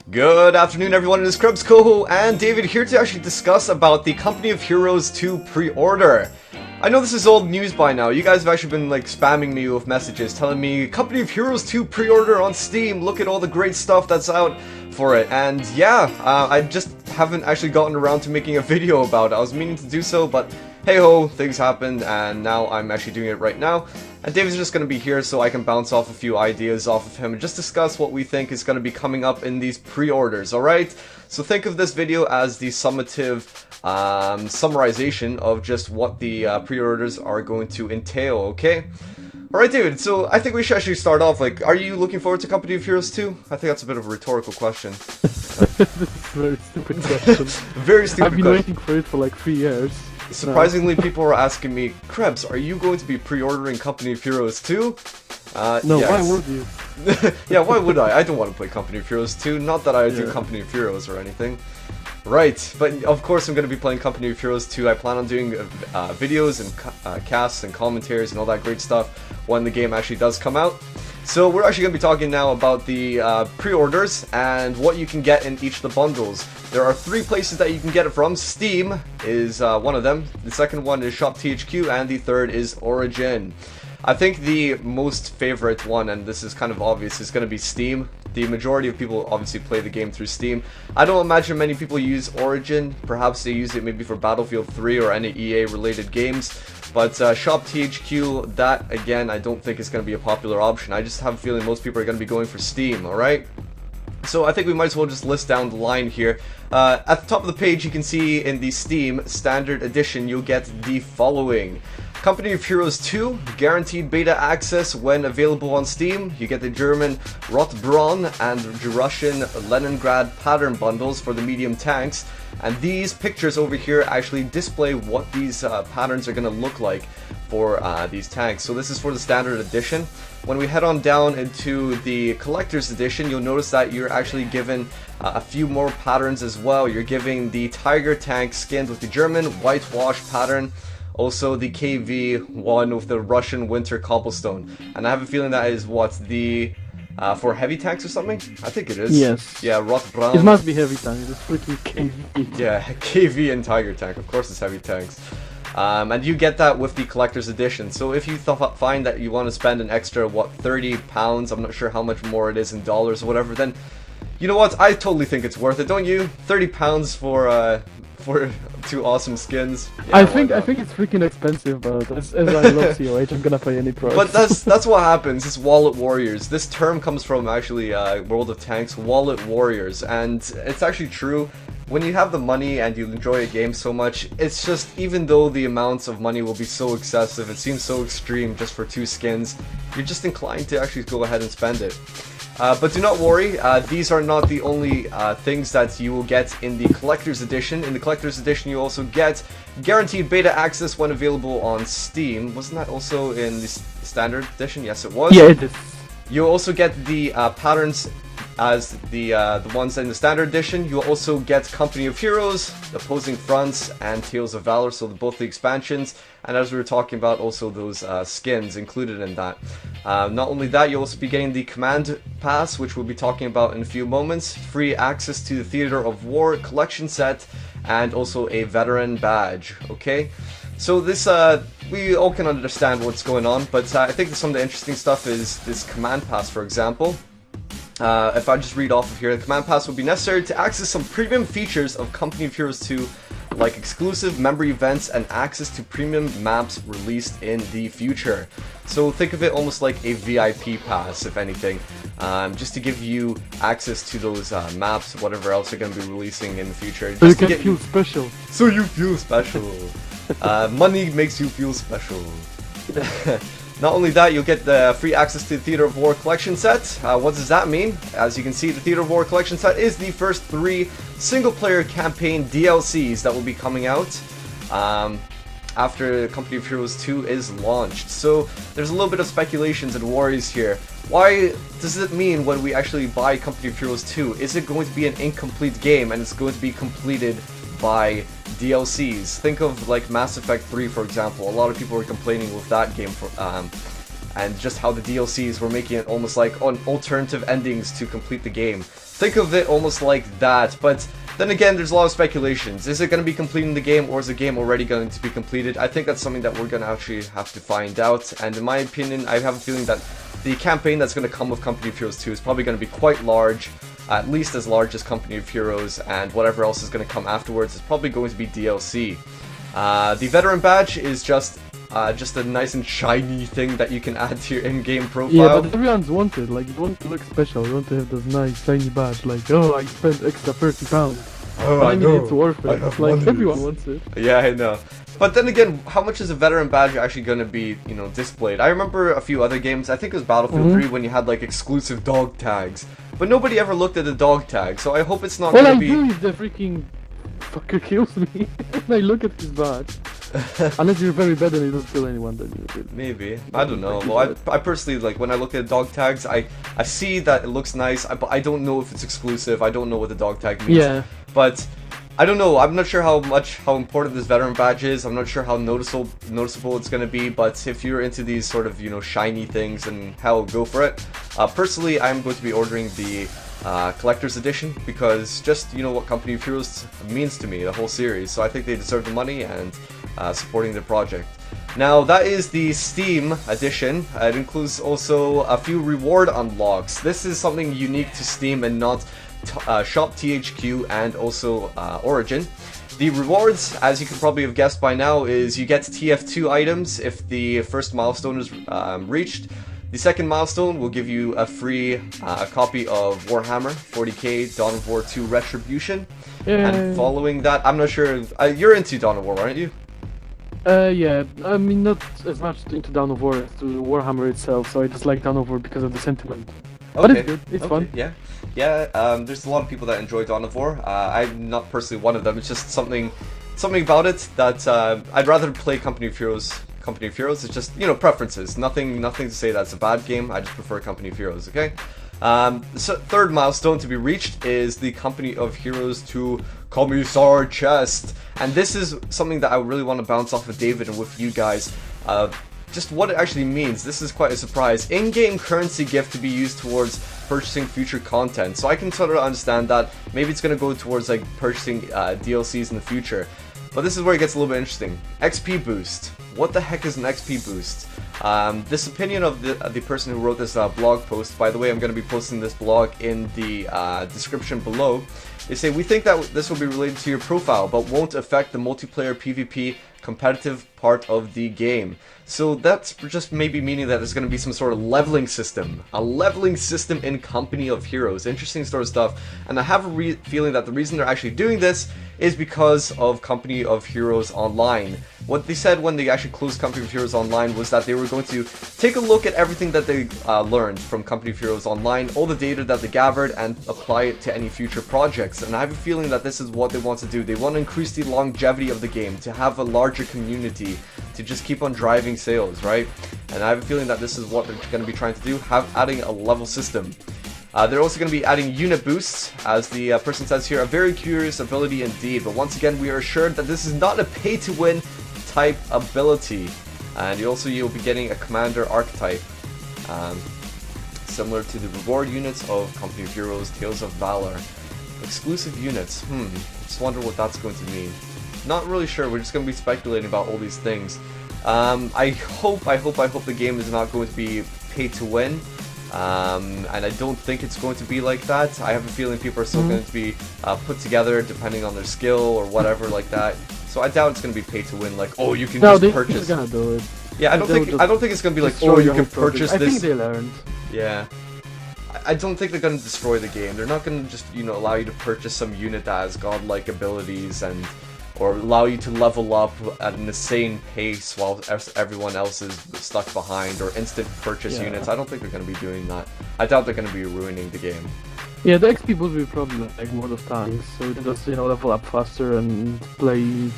Good afternoon, everyone. It is Krebs Coho and David here to actually discuss about the Company of Heroes 2 pre-order. I know this is old news by now. You guys have actually been like spamming me with messages telling me Company of Heroes 2 pre-order on Steam. Look at all the great stuff that's out for it. And yeah, I just haven't actually gotten around to making a video about it. I was meaning to do so, but hey ho, things happened and now I'm actually doing it right now. And David's just going to be here so I can bounce off a few ideas off of him and just discuss what we think is going to be coming up in these pre-orders, alright? So think of this video as the summative summarization of just what the pre-orders are going to entail, okay? Alright, David, so I think we should actually start off, like, are you looking forward to Company of Heroes 2? I think that's a bit of a rhetorical question. This is a very stupid question. Very stupid question. I've been waiting for it for like 3 years. Surprisingly, people were asking me, Krebs, are you going to be pre-ordering Company of Heroes 2? No, yes. why would you? Yeah, why would I? I don't want to play Company of Heroes 2, not that I do Company of Heroes or anything. Right, but of course I'm going to be playing Company of Heroes 2. I plan on doing videos and casts and commentaries and all that great stuff when the game actually does come out. So we're actually going to be talking now about the pre-orders and what you can get in each of the bundles. There are 3 places that you can get it from. Steam is one of them. The second one is Shop THQ, and the third is Origin. I think the most favorite one, and this is kind of obvious, is going to be Steam. The majority of people obviously play the game through Steam. I don't imagine many people use Origin. Perhaps they use it maybe for Battlefield 3 or any EA related games. But Shop THQ, that again, I don't think is going to be a popular option. I just have a feeling most people are going to be going for Steam, alright? So I think we might as well just list down the line here. At the top of the page, you can see in the Steam Standard Edition, you'll get the following. Company of Heroes 2, guaranteed beta access when available on Steam. You get the German Rotbraun and the Russian Leningrad pattern bundles for the medium tanks. And these pictures over here actually display what these patterns are going to look like for these tanks. So this is for the Standard Edition. When we head on down into the Collector's Edition, you'll notice that you're actually given a few more patterns as well. You're giving the Tiger tank skinned with the German whitewash pattern. Also the KV-1 with the Russian Winter Cobblestone. And I have a feeling that is what, the for heavy tanks or something? I think it is. Yes. Yeah, Rotbraun. It must be heavy tank, it's freaking KV. Yeah, KV and Tiger tank, of course it's heavy tanks. And you get that with the Collector's Edition. So if you find that you want to spend an extra, what, £30, I'm not sure how much more it is in dollars or whatever, then you know what, I totally think it's worth it, don't you? £30 for 2 awesome skins. Yeah, I think it's freaking expensive, but as I love COH, I'm gonna pay any price. But that's what happens. It's wallet warriors. This term comes from actually World of Tanks, wallet warriors, and it's actually true. When you have the money and you enjoy a game so much, it's just, even though the amounts of money will be so excessive, it seems so extreme just for 2 skins, you're just inclined to actually go ahead and spend it. But do not worry, these are not the only things that you will get in the Collector's Edition. In the Collector's Edition you also get guaranteed beta access when available on Steam. Wasn't that also in the Standard Edition? Yes, it was. Yeah, it is. You'll also get the patterns as the ones in the Standard Edition. You'll also get Company of Heroes, Opposing Fronts, and Tales of Valor, so both the expansions, and as we were talking about, also those skins included in that. Not only that, you'll also be getting the Command Pass, which we'll be talking about in a few moments, free access to the Theater of War collection set, and also a Veteran Badge, okay? So this, we all can understand what's going on, but I think some of the interesting stuff is this Command Pass, for example. If I just read off of here, the Command Pass will be necessary to access some premium features of Company of Heroes 2, like exclusive member events and access to premium maps released in the future. So think of it almost like a VIP pass, if anything, just to give you access to those maps, whatever else they're going to be releasing in the future. So you can feel special. So you feel special. Money makes you feel special. Not only that, you'll get the free access to the Theater of War collection set. What does that mean? As you can see, the Theater of War collection set is the first 3 single-player campaign DLCs that will be coming out after Company of Heroes 2 is launched. So there's a little bit of speculations and worries here. Why does it mean when we actually buy Company of Heroes 2? Is it going to be an incomplete game and it's going to be completed by DLCs? Think of like Mass Effect 3, for example. A lot of people were complaining with that game for, and just how the DLCs were making it almost like on alternative endings to complete the game. Think of it almost like that, but then again, there's a lot of speculations. Is it going to be completing the game, or is the game already going to be completed? I think that's something that we're going to actually have to find out, and in my opinion, I have a feeling that the campaign that's going to come with Company of Heroes 2 is probably going to be quite large, at least as large as Company of Heroes, and whatever else is going to come afterwards is probably going to be DLC. The Veteran Badge is just a nice and shiny thing that you can add to your in-game profile. Yeah, but everyone's wanted, like, you want to look special, you want to have this nice shiny badge, like, oh, I spent extra £30. Oh, I mean, it's worth it, it's like, everyone wants it. Yeah, I know. But then again, how much is a Veteran Badge actually going to be, you know, displayed? I remember a few other games, I think it was Battlefield 3, when you had, like, exclusive dog tags. But nobody ever looked at the dog tag, so I hope it's not All going I to be... do is the freaking fucker kills me, and I look at his badge. Unless you're very bad and you don't kill anyone, then you do. Maybe. I don't know. Well, I personally, like, when I look at dog tags, I see that it looks nice, but I don't know if it's exclusive. I don't know what the dog tag means. Yeah. But I don't know. I'm not sure how important this Veteran Badge is. I'm not sure how noticeable it's going to be. But if you're into these sort of, you know, shiny things, and hell, go for it. Personally, I'm going to be ordering the collector's edition, because just, you know, what Company of Heroes means to me, the whole series. So I think they deserve the money, and supporting the project. Now, that is the Steam edition. It includes also a few reward unlocks. This is something unique to Steam and not Shop THQ and also Origin. The rewards, as you can probably have guessed by now, is you get TF2 items if the first milestone is reached. The second milestone will give you a free copy of Warhammer 40k Dawn of War 2 Retribution. Yay. And following that, I'm not sure, you're into Dawn of War, aren't you? Yeah, I mean, not as much into Dawn of War as to Warhammer itself, so I just like Dawn of War because of the sentiment. But it's good, it's fun. Yeah, there's a lot of people that enjoy Dawn of War. I'm not personally one of them. It's just something about it that I'd rather play Company of Heroes. Company of Heroes. It's just, you know, preferences. Nothing to say that's a bad game. I just prefer Company of Heroes. Okay. So third milestone to be reached is the Company of Heroes 2 Commissar chest, and this is something that I really want to bounce off of David and with you guys. Just what it actually means. This is quite a surprise. In-game currency gift to be used towards purchasing future content. So I can sort of understand that maybe it's going to go towards like purchasing DLCs in the future. But this is where it gets a little bit interesting. XP boost. What the heck is an XP boost? This opinion of the person who wrote this blog post, by the way, I'm going to be posting this blog in the description below. They say, we think that this will be related to your profile, but won't affect the multiplayer PvP competitive part of the game. So that's just maybe meaning that there's going to be some sort of leveling system. A leveling system in Company of Heroes. Interesting sort of stuff. And I have a feeling that the reason they're actually doing this is because of Company of Heroes Online. What they said when they actually closed Company of Heroes Online was that they were going to take a look at everything that they learned from Company of Heroes Online, all the data that they gathered, and apply it to any future projects. And I have a feeling that this is what they want to do. They want to increase the longevity of the game, to have a larger community, to just keep on driving sales, right? And I have a feeling that this is what they're going to be trying to do, adding a level system. They're also going to be adding unit boosts, as the person says here, a very curious ability indeed. But once again, we are assured that this is not a pay-to-win type ability. And you'll be getting a commander archetype, similar to the reward units of Company of Heroes, Tales of Valor. Exclusive units, just wonder what that's going to mean. Not really sure, we're just going to be speculating about all these things. I hope the game is not going to be pay-to-win. And I don't think it's going to be like that. I have a feeling people are still going to be put together depending on their skill or whatever like that. So I doubt it's going to be pay to win. Like, oh, you can just purchase. Gonna do it. Yeah, I don't think it's going to be like, oh, you can purchase this. I think they learned. Yeah, I don't think they're going to destroy the game. They're not going to just, you know, allow you to purchase some unit that has godlike abilities or allow you to level up at an insane pace while everyone else is stuck behind, or instant purchase units. I don't think they're going to be doing that. I doubt they're going to be ruining the game. Yeah, the XP boost will be probably like World of Tanks, so you can just, you know, level up faster and play, you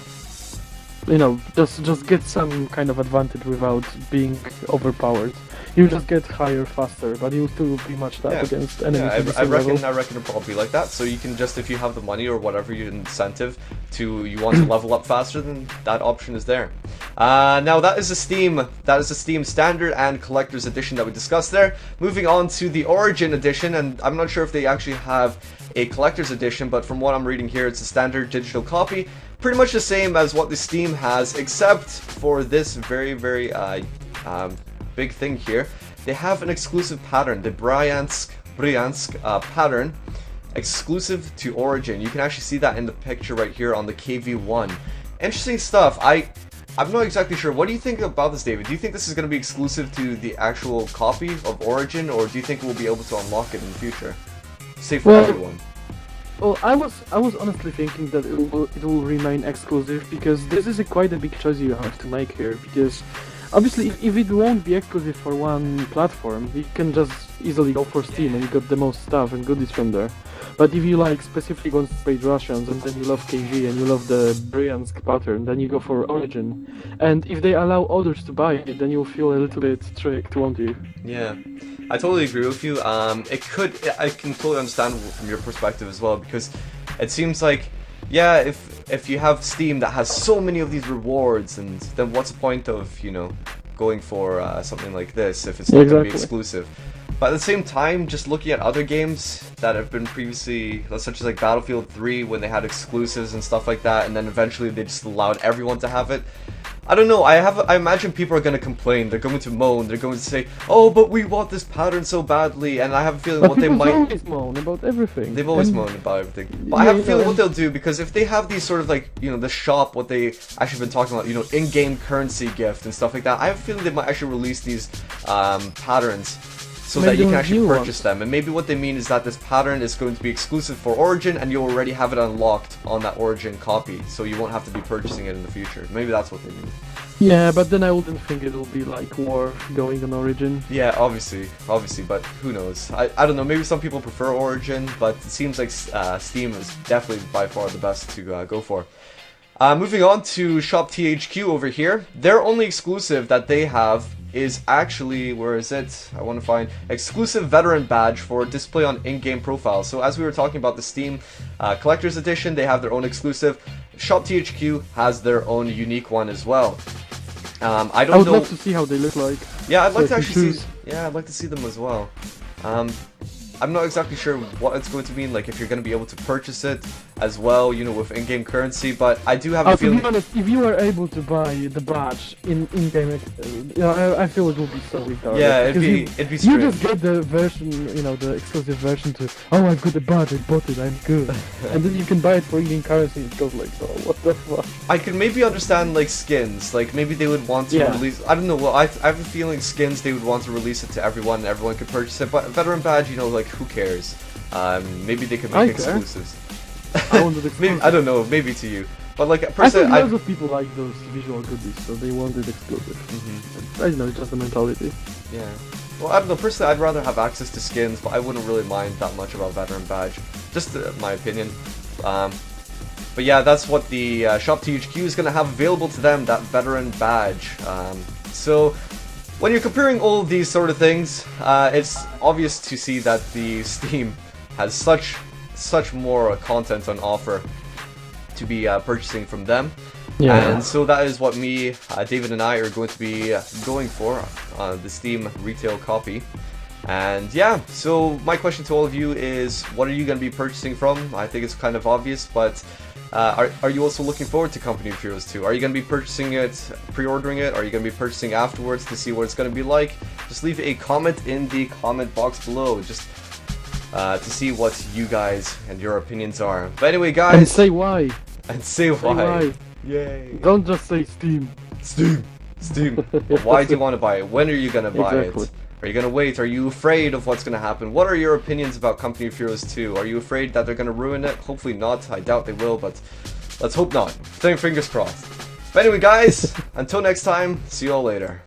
know, just get some kind of advantage without being overpowered. You just get higher faster, but you still pretty much tap against enemies. Yeah, at the same level. I reckon it'll probably be like that. So you can just, if you have the money or whatever your incentive you want to level up faster, then that option is there. Now that is the Steam Standard and Collector's Edition that we discussed there. Moving on to the Origin Edition, and I'm not sure if they actually have a Collector's Edition, but from what I'm reading here, it's a standard digital copy. Pretty much the same as what the Steam has, except for this very, very big thing here. They have an exclusive pattern, the Bryansk pattern, exclusive to Origin. You can actually see that in the picture right here on the KV1. Interesting stuff. I'm not exactly sure. What do you think about this, David? Do you think this is going to be exclusive to the actual copy of Origin, or do you think we'll be able to unlock it in the future? Say for everyone. Well, I was honestly thinking that it will remain exclusive, because this is quite a big choice you have to make here, because obviously if it won't be exclusive for one platform, you can just easily go for Steam and you got the most stuff and goodies from there. But if you like specifically want to play Russians and then you love KV and you love the Bryansk pattern, then you go for Origin. And if they allow others to buy it, then you'll feel a little bit tricked, won't you? Yeah, I totally agree with you. I can totally understand from your perspective as well, because it seems like, yeah, if you have Steam that has so many of these rewards, and then what's the point of, you know, going for something like this if it's not going to be exclusive? But at the same time, just looking at other games that have been previously, such as like Battlefield 3, when they had exclusives and stuff like that, and then eventually they just allowed everyone to have it. I don't know, I imagine people are going to complain, they're going to moan, they're going to say, oh, but we want this pattern so badly, and I have a feeling but what they might... always moan about everything. They've always moaned about everything. But I have a feeling what they'll do, because if they have these sort of like, you know, the shop, what they actually been talking about, you know, in-game currency gift and stuff like that, I have a feeling they might actually release these patterns so that you can actually purchase them. And maybe what they mean is that this pattern is going to be exclusive for Origin, and you'll already have it unlocked on that Origin copy, so you won't have to be purchasing it in the future. Maybe that's what they mean. Yeah, but then I wouldn't think it will be like worth going on Origin. Yeah, obviously, but who knows? I don't know, maybe some people prefer Origin, but it seems like Steam is definitely by far the best to go for. Moving on to Shop THQ over here, their only exclusive that they have is actually, where is it? I want to find exclusive veteran badge for display on in-game profile. So as we were talking about the Steam Collector's Edition, they have their own exclusive. Shop THQ has their own unique one as well. I would love to see how they look like. Yeah, I'd like to actually see. Yeah, I'd like to see them as well. I'm not exactly sure what it's going to mean, like if you're going to be able to purchase it as well, you know, with in-game currency, but I do have a feeling... To be honest, if you are able to buy the badge in-game, I feel it will be so retarded. Yeah, it'd be strange. You just get the version, you know, the exclusive version to, oh, I've got the badge, I bought it, I'm good. And then you can buy it for in-game currency, it goes like, oh, what the fuck? I can maybe understand, like, skins, like, maybe they would want to release... I don't know, well, I have a feeling skins, they would want to release it to everyone, and everyone could purchase it, but veteran badge, you know, like, who cares? Maybe they could make exclusives. I wanted exclusive. Maybe, I don't know, maybe to you. But like personally, I think lots of people like those visual goodies, so they want it exclusive. I don't know, it's just a mentality. Yeah. Well, I don't know, personally I'd rather have access to skins, but I wouldn't really mind that much about veteran badge. Just my opinion. But yeah, that's what the Shop THQ is going to have available to them, that veteran badge. So when you're comparing all of these sort of things, it's obvious to see that the Steam has such more content on offer to be purchasing from them. Yeah. And so that is what me, David and I are going to be going for, the Steam retail copy. And yeah, so my question to all of you is, what are you going to be purchasing from? I think it's kind of obvious, but are you also looking forward to Company of Heroes 2? Are you going to be purchasing it, pre-ordering it? Are you going to be purchasing afterwards to see what it's going to be like? Just leave a comment in the comment box below, just to see what you guys and your opinions are. But anyway, guys... And say why. And say why. Yay. Don't just say Steam. Steam. But why do you want to buy it? When are you going to buy it? Are you going to wait? Are you afraid of what's going to happen? What are your opinions about Company of Heroes 2? Are you afraid that they're going to ruin it? Hopefully not. I doubt they will, but let's hope not. Fingers crossed. But anyway, guys, until next time, see you all later.